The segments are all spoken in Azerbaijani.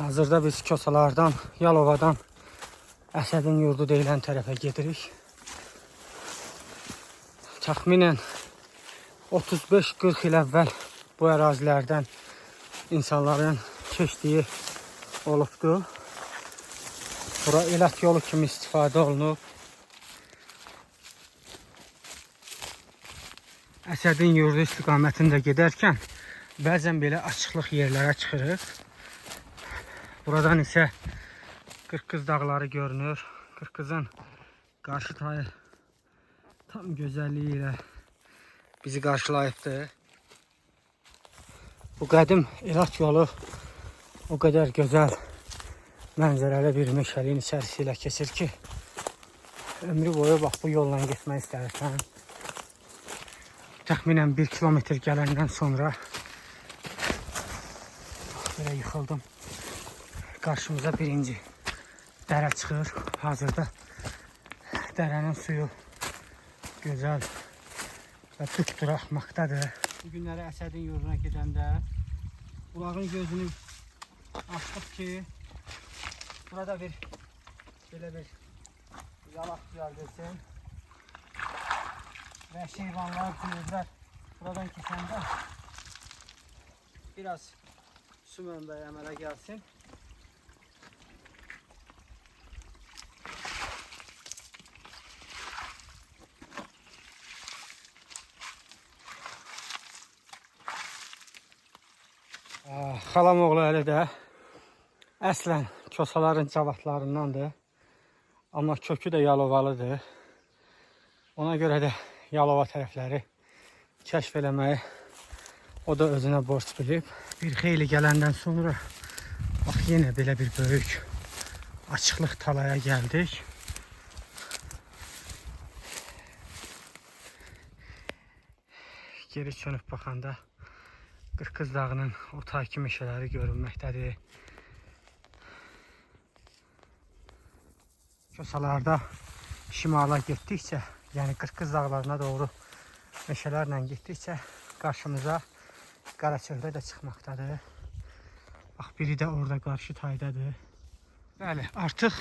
Hazırda biz Kosalardan, Yalova'dan Əsədin yurdu deyilən tərəfə gedirik. Təxminən 35-40 il əvvəl bu ərazilərdən insanların keçdiyi olubdu. Bura elət yolu kimi istifadə olunub. Əsədin yurdu istiqamətində gedərkən bəzən belə açıqlıq yerlərə çıxırıq. Buradan isə Qırqız dağları görünür. Qırqızın qarşı tayı tam gözəlliyi ilə bizi qarşılayıbdır. Bu qədim elət yolu o qədər gözəl mənzərəli bir meşəliyin içərisiyle keçir ki, ömrü boyu bax bu yolla getmək istərsən. Təxminən 1 kilometr gələndən sonra belə yıxıldım. Qarşımıza birinci dərə çıxır. Hazırda dərənin suyu gözəl və tutdur axmaqdadır. Bu günləri Əsədin yurduna gedəndə bulağın gözünü açdıq ki, burada belə bir yalaq düzəldirsin. Vəhşi heyvanlar, cüyürlər buradan keçəndə biraz su mənbəyi əmələ gəlsin. Xalam oğlu Əli də əslən Kosaların cavadlarındandır. Amma kökü də Yalovalıdır. Ona görə də Yalova tərəfləri kəşf eləməyi o da özünə borc bilib. Bir xeyli gələndən sonra bax yenə belə bir böyük açıqlıq talaya gəldik. Geri çönüb baxanda Qırqız dağının o tayki meşələri görünməkdədir. Kosalarda şimala getdikcə, yəni Qırqız dağlarına doğru meşələrlə getdikcə qarşımıza Qaraçöhrə də çıxmaqdadır. Bax, biri də orada qarşı taydadır. Bəli, artıq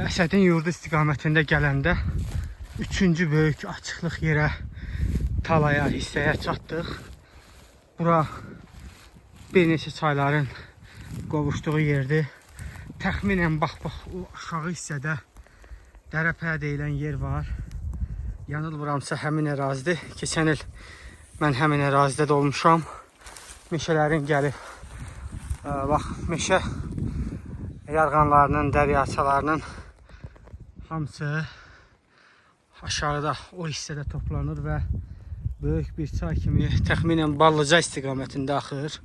Əsədin yurdu istiqamətində gələndə 3-cü böyük açıqlıq yerə, talaya, hissəyə çatdıq. Bura bir neçə çayların qovuşduğu yerdir. Təxminən bax o aşağı hissədə Dərəpəyə deyilən yer var. Yanılmıramsa həmin ərazidir. Keçən il mən həmin ərazidə də olmuşam. Meşələrin gəlib. Bax, meşə yarğanlarının, dəryaçalarının hamısı aşağıda o hissədə toplanır və böyük bir çay kimi təxminən Ballıca istiqamətində axır.